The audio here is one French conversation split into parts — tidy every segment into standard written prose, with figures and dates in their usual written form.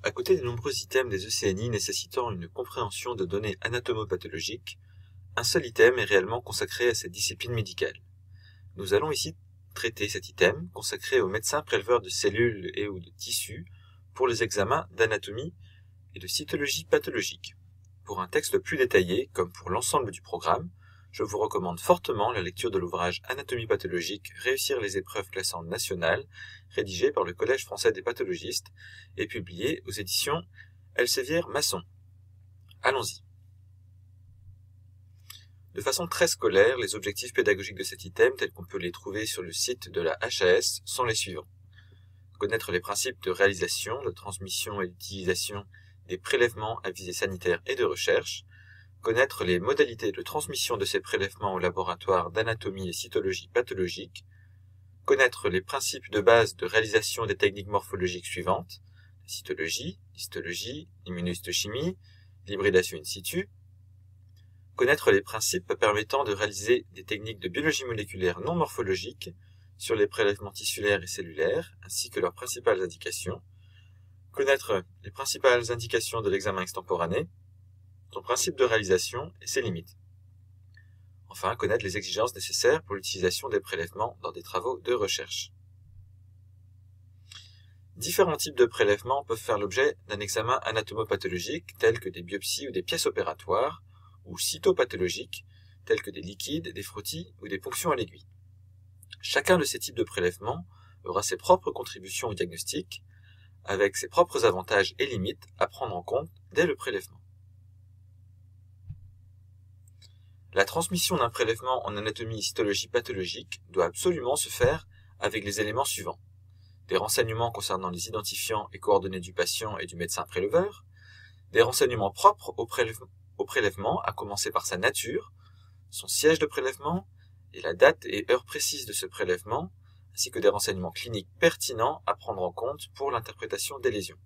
À côté des nombreux items des ECNI nécessitant une compréhension de données anatomopathologiques, un seul item est réellement consacré à cette discipline médicale. Nous allons ici traiter cet item consacré aux médecins préleveurs de cellules et ou de tissus pour les examens d'anatomie et de cytologie pathologique. Pour un texte plus détaillé, comme pour l'ensemble du programme, je vous recommande fortement la lecture de l'ouvrage Anatomie pathologique, réussir les épreuves classantes nationales, rédigé par le Collège français des pathologistes et publié aux éditions Elsevier-Masson. Allons-y. De façon très scolaire, les objectifs pédagogiques de cet item, tels qu'on peut les trouver sur le site de la HAS, sont les suivants. Connaître les principes de réalisation, de transmission et d'utilisation des prélèvements à visée sanitaire et de recherche, connaître les modalités de transmission de ces prélèvements au laboratoire d'anatomie et cytologie pathologique, connaître les principes de base de réalisation des techniques morphologiques suivantes, la cytologie, l'histologie, l'immunohistochimie, l'hybridation in situ, connaître les principes permettant de réaliser des techniques de biologie moléculaire non morphologique sur les prélèvements tissulaires et cellulaires, ainsi que leurs principales indications, connaître les principales indications de l'examen extemporané, son principe de réalisation et ses limites. Enfin, connaître les exigences nécessaires pour l'utilisation des prélèvements dans des travaux de recherche. Différents types de prélèvements peuvent faire l'objet d'un examen anatomopathologique, tels que des biopsies ou des pièces opératoires, ou cytopathologiques, tels que des liquides, des frottis ou des ponctions à l'aiguille. Chacun de ces types de prélèvements aura ses propres contributions au diagnostic, avec ses propres avantages et limites à prendre en compte dès le prélèvement. La transmission d'un prélèvement en anatomie et cytologie pathologique doit absolument se faire avec les éléments suivants. Des renseignements concernant les identifiants et coordonnées du patient et du médecin préleveur, des renseignements propres au prélèvement, à commencer par sa nature, son siège de prélèvement et la date et heure précise de ce prélèvement, ainsi que des renseignements cliniques pertinents à prendre en compte pour l'interprétation des lésions.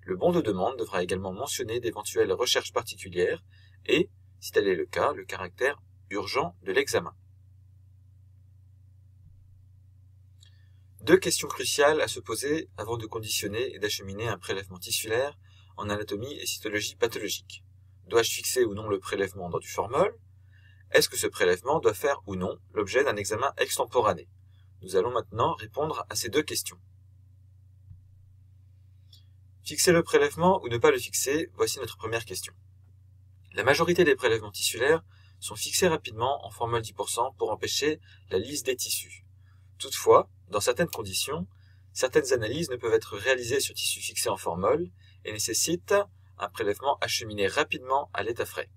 Le bon de demande devra également mentionner d'éventuelles recherches particulières et, si tel est le cas, le caractère urgent de l'examen. Deux questions cruciales à se poser avant de conditionner et d'acheminer un prélèvement tissulaire en anatomie et cytologie pathologique. Dois-je fixer ou non le prélèvement dans du formol? Est-ce que ce prélèvement doit faire ou non l'objet d'un examen extemporané? Nous allons maintenant répondre à ces deux questions. Fixer le prélèvement ou ne pas le fixer, voici notre première question. La majorité des prélèvements tissulaires sont fixés rapidement en formol 10% pour empêcher la lyse des tissus. Toutefois, dans certaines conditions, certaines analyses ne peuvent être réalisées sur tissu fixé en formol et nécessitent un prélèvement acheminé rapidement à l'état frais.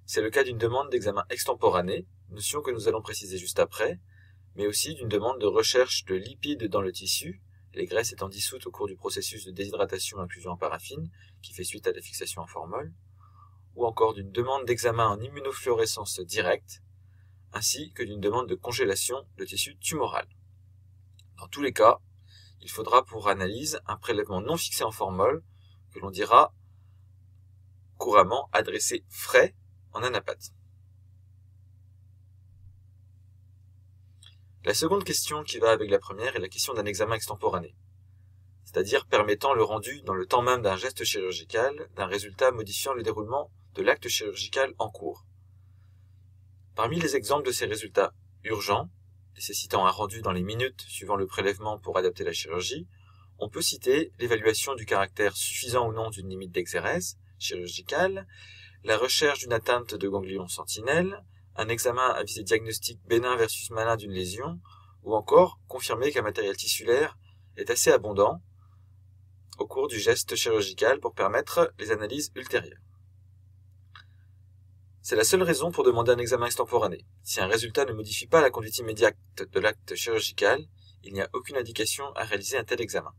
C'est le cas d'une demande d'examen extemporané, notion que nous allons préciser juste après, mais aussi d'une demande de recherche de lipides dans le tissu, les graisses étant dissoutes au cours du processus de déshydratation-inclusion en paraffine, qui fait suite à la fixation en formol, ou encore d'une demande d'examen en immunofluorescence directe, ainsi que d'une demande de congélation de tissu tumoral. Dans tous les cas, il faudra pour analyse un prélèvement non fixé en formol, que l'on dira couramment adressé frais en anapathe. La seconde question qui va avec la première est la question d'un examen extemporané, c'est-à-dire permettant le rendu dans le temps même d'un geste chirurgical d'un résultat modifiant le déroulement de l'acte chirurgical en cours. Parmi les exemples de ces résultats urgents, nécessitant un rendu dans les minutes suivant le prélèvement pour adapter la chirurgie, on peut citer l'évaluation du caractère suffisant ou non d'une limite d'exérèse chirurgicale, la recherche d'une atteinte de ganglion sentinelle, un examen à visée diagnostique bénin versus malin d'une lésion, ou encore confirmer qu'un matériel tissulaire est assez abondant au cours du geste chirurgical pour permettre les analyses ultérieures. C'est la seule raison pour demander un examen extemporané. Si un résultat ne modifie pas la conduite immédiate de l'acte chirurgical, il n'y a aucune indication à réaliser un tel examen.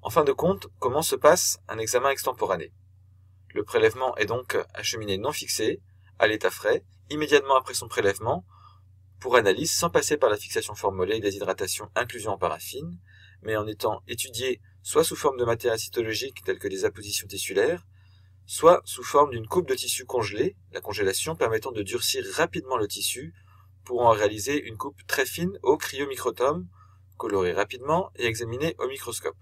En fin de compte, comment se passe un examen extemporané? Le prélèvement est donc acheminé non fixé, à l'état frais, immédiatement après son prélèvement, pour analyse sans passer par la fixation formolée, déshydratation, inclusion en paraffine, mais en étant étudié soit sous forme de matériel cytologique tels que des appositions tissulaires, soit sous forme d'une coupe de tissu congelé, la congélation permettant de durcir rapidement le tissu pour en réaliser une coupe très fine au cryomicrotome, colorée rapidement et examinée au microscope.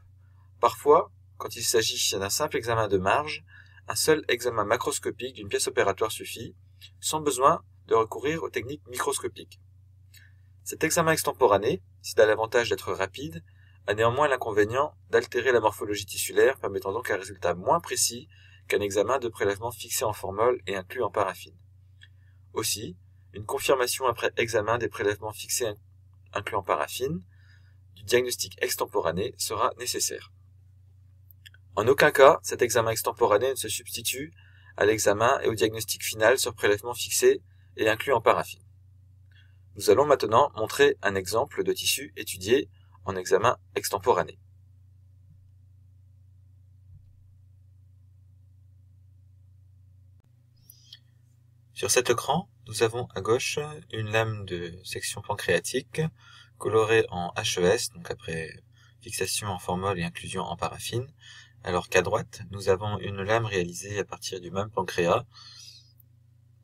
Parfois, quand il s'agit d'un simple examen de marge, un seul examen macroscopique d'une pièce opératoire suffit, sans besoin de recourir aux techniques microscopiques. Cet examen extemporané, s'il a l'avantage d'être rapide, a néanmoins l'inconvénient d'altérer la morphologie tissulaire, permettant donc un résultat moins précis qu'un examen de prélèvement fixé en formol et inclus en paraffine. Aussi, une confirmation après examen des prélèvements fixés inclus en paraffine du diagnostic extemporané sera nécessaire. En aucun cas, cet examen extemporané ne se substitue à l'examen et au diagnostic final sur prélèvement fixé et inclus en paraffine. Nous allons maintenant montrer un exemple de tissu étudié en examen extemporané. Sur cet écran, nous avons à gauche une lame de section pancréatique colorée en HES, donc après fixation en formol et inclusion en paraffine, alors qu'à droite, nous avons une lame réalisée à partir du même pancréas,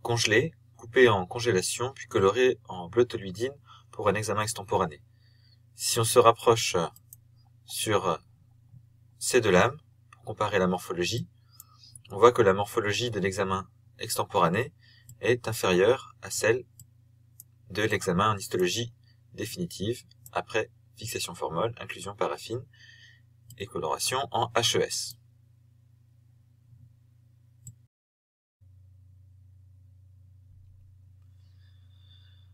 congelée, coupée en congélation, puis colorée en bleu toluidine pour un examen extemporané. Si on se rapproche sur ces deux lames, pour comparer la morphologie, on voit que la morphologie de l'examen extemporané est inférieure à celle de l'examen en histologie définitive après fixation formol, inclusion paraffine et coloration en HES.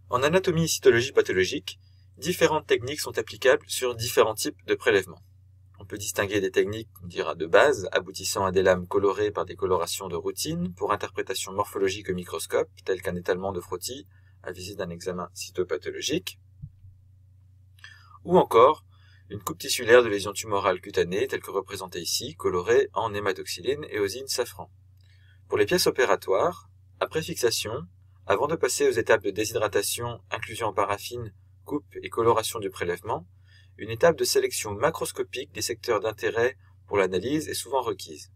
En anatomie et cytologie pathologique, différentes techniques sont applicables sur différents types de prélèvements. On peut distinguer des techniques, on dira de base, aboutissant à des lames colorées par des colorations de routine pour interprétation morphologique au microscope, tel qu'un étalement de frottis à visée d'un examen cytopathologique, ou encore une coupe tissulaire de lésions tumorales cutanées, telle que représentée ici, colorée en hématoxyline, éosine, safran. Pour les pièces opératoires, après fixation, avant de passer aux étapes de déshydratation, inclusion en paraffine, coupe et coloration du prélèvement, une étape de sélection macroscopique des secteurs d'intérêt pour l'analyse est souvent requise.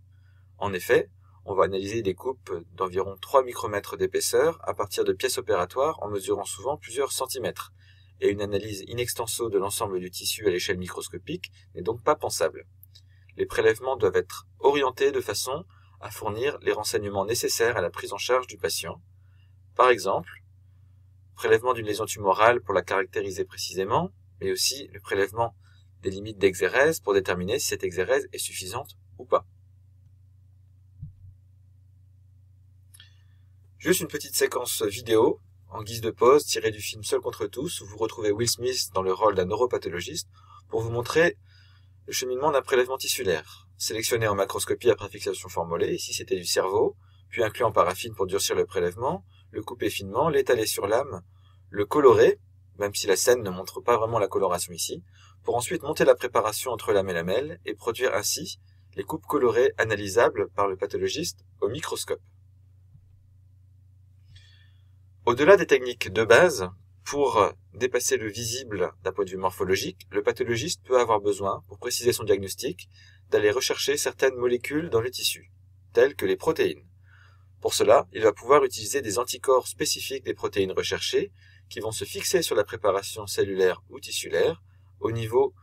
En effet, on va analyser des coupes d'environ 3 micromètres d'épaisseur à partir de pièces opératoires en mesurant souvent plusieurs centimètres, et une analyse in extenso de l'ensemble du tissu à l'échelle microscopique n'est donc pas pensable. Les prélèvements doivent être orientés de façon à fournir les renseignements nécessaires à la prise en charge du patient. Par exemple, prélèvement d'une lésion tumorale pour la caractériser précisément, mais aussi le prélèvement des limites d'exérèse pour déterminer si cette exérèse est suffisante ou pas. Juste une petite séquence vidéo en guise de pause tirée du film Seul contre tous, où vous retrouvez Will Smith dans le rôle d'un neuropathologiste pour vous montrer le cheminement d'un prélèvement tissulaire, sélectionné en macroscopie après fixation formolée, ici c'était du cerveau, puis inclus en paraffine pour durcir le prélèvement, le couper finement, l'étaler sur lame, le colorer, même si la scène ne montre pas vraiment la coloration ici, pour ensuite monter la préparation entre lame et lamelle et produire ainsi les coupes colorées analysables par le pathologiste au microscope. Au-delà des techniques de base, pour dépasser le visible d'un point de vue morphologique, le pathologiste peut avoir besoin, pour préciser son diagnostic, d'aller rechercher certaines molécules dans le tissu, telles que les protéines. Pour cela, il va pouvoir utiliser des anticorps spécifiques des protéines recherchées qui vont se fixer sur la préparation cellulaire ou tissulaire au niveau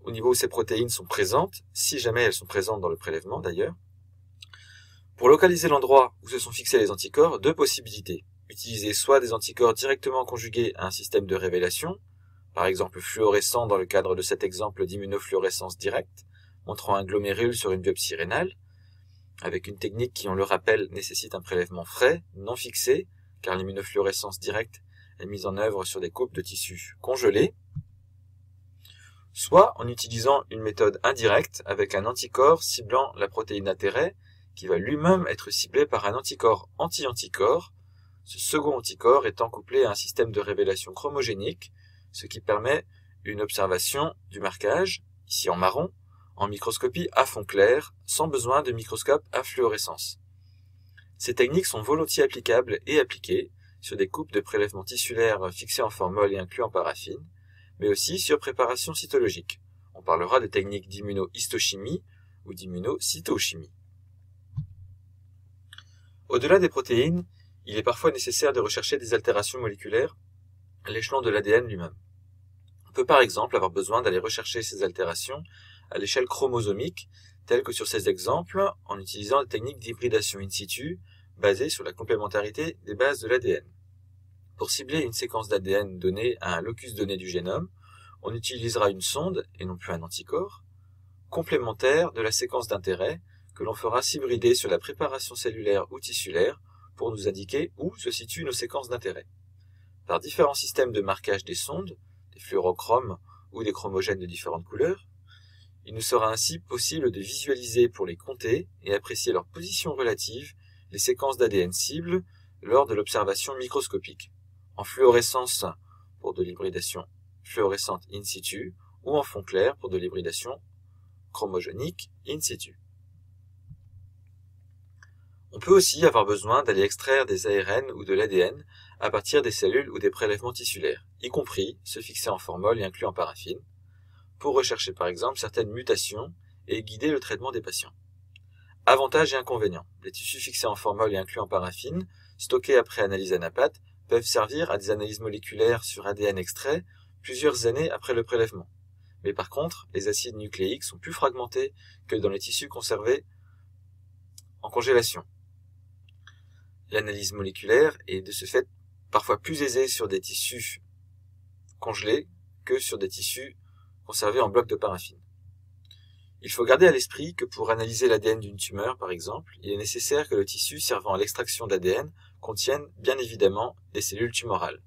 où ces protéines sont présentes, si jamais elles sont présentes dans le prélèvement d'ailleurs. Pour localiser l'endroit où se sont fixés les anticorps, deux possibilités. Utiliser soit des anticorps directement conjugués à un système de révélation, par exemple fluorescent dans le cadre de cet exemple d'immunofluorescence directe, montrant un glomérule sur une biopsie rénale, avec une technique qui, on le rappelle, nécessite un prélèvement frais, non fixé, car l'immunofluorescence directe est mise en œuvre sur des coupes de tissus congelés, soit en utilisant une méthode indirecte avec un anticorps ciblant la protéine d'intérêt, qui va lui-même être ciblé par un anticorps anti-anticorps, ce second anticorps étant couplé à un système de révélation chromogénique, ce qui permet une observation du marquage, ici en marron, en microscopie à fond clair, sans besoin de microscope à fluorescence. Ces techniques sont volontiers applicables et appliquées sur des coupes de prélèvements tissulaires fixées en formol et inclus en paraffine, mais aussi sur préparation cytologique. On parlera des techniques d'immunohistochimie ou d'immunocytochimie. Au-delà des protéines, il est parfois nécessaire de rechercher des altérations moléculaires à l'échelon de l'ADN lui-même. On peut par exemple avoir besoin d'aller rechercher ces altérations à l'échelle chromosomique, telle que sur ces exemples, en utilisant des techniques d'hybridation in situ, basées sur la complémentarité des bases de l'ADN. Pour cibler une séquence d'ADN donnée à un locus donné du génome, on utilisera une sonde, et non plus un anticorps, complémentaire de la séquence d'intérêt, que l'on fera s'hybrider sur la préparation cellulaire ou tissulaire pour nous indiquer où se situent nos séquences d'intérêt. Par différents systèmes de marquage des sondes, des fluorochromes ou des chromogènes de différentes couleurs, il nous sera ainsi possible de visualiser pour les compter et apprécier leur position relative les séquences d'ADN cibles lors de l'observation microscopique, en fluorescence pour de l'hybridation fluorescente in situ ou en fond clair pour de l'hybridation chromogénique in situ. On peut aussi avoir besoin d'aller extraire des ARN ou de l'ADN à partir des cellules ou des prélèvements tissulaires, y compris ceux fixés en formol et inclus en paraffine, pour rechercher par exemple certaines mutations et guider le traitement des patients. Avantages et inconvénients. Les tissus fixés en formol et inclus en paraffine, stockés après analyse ANAPAT, peuvent servir à des analyses moléculaires sur ADN extrait plusieurs années après le prélèvement. Mais par contre, les acides nucléiques sont plus fragmentés que dans les tissus conservés en congélation. L'analyse moléculaire est de ce fait parfois plus aisée sur des tissus congelés que sur des tissus conservés en bloc de paraffine. Il faut garder à l'esprit que pour analyser l'ADN d'une tumeur, par exemple, il est nécessaire que le tissu servant à l'extraction d'ADN contienne bien évidemment des cellules tumorales.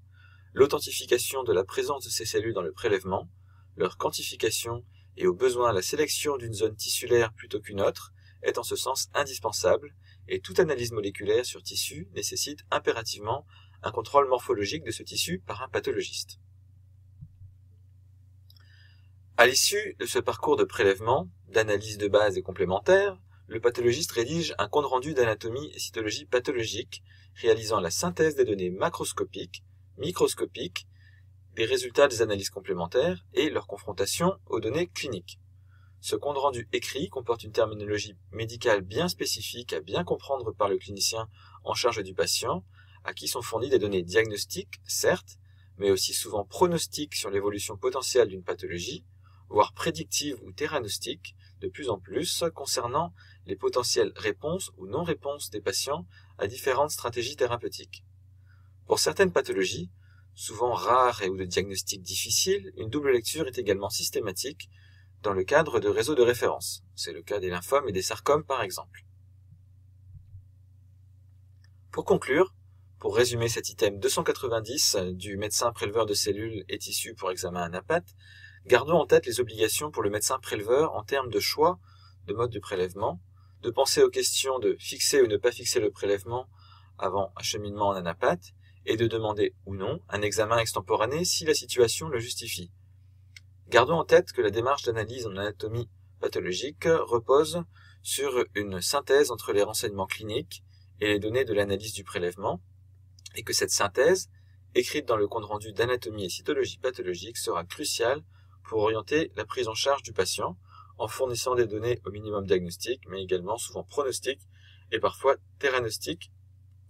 L'authentification de la présence de ces cellules dans le prélèvement, leur quantification et au besoin la sélection d'une zone tissulaire plutôt qu'une autre est en ce sens indispensable, et toute analyse moléculaire sur tissu nécessite impérativement un contrôle morphologique de ce tissu par un pathologiste. À l'issue de ce parcours de prélèvement, d'analyse de base et complémentaire, le pathologiste rédige un compte-rendu d'anatomie et cytologie pathologique, réalisant la synthèse des données macroscopiques, microscopiques, des résultats des analyses complémentaires et leur confrontation aux données cliniques. Ce compte-rendu écrit comporte une terminologie médicale bien spécifique à bien comprendre par le clinicien en charge du patient, à qui sont fournies des données diagnostiques, certes, mais aussi souvent pronostiques sur l'évolution potentielle d'une pathologie, voire prédictives ou théranostiques, de plus en plus concernant les potentielles réponses ou non-réponses des patients à différentes stratégies thérapeutiques. Pour certaines pathologies, souvent rares et ou de diagnostic difficile, une double lecture est également systématique dans le cadre de réseaux de référence. C'est le cas des lymphomes et des sarcomes par exemple. Pour conclure, pour résumer cet item 290 du médecin préleveur de cellules et tissus pour examen ANAPAT, gardons en tête les obligations pour le médecin préleveur en termes de choix de mode de prélèvement, de penser aux questions de fixer ou ne pas fixer le prélèvement avant acheminement en ANAPAT, et de demander ou non un examen extemporané si la situation le justifie. Gardons en tête que la démarche d'analyse en anatomie pathologique repose sur une synthèse entre les renseignements cliniques et les données de l'analyse du prélèvement, et que cette synthèse, écrite dans le compte-rendu d'anatomie et cytologie pathologique, sera cruciale pour orienter la prise en charge du patient, en fournissant des données au minimum diagnostiques, mais également souvent pronostiques et parfois théranostiques,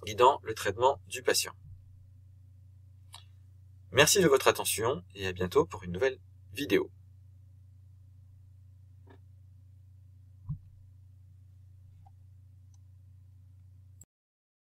guidant le traitement du patient. Merci de votre attention et à bientôt pour une nouvelle vidéo.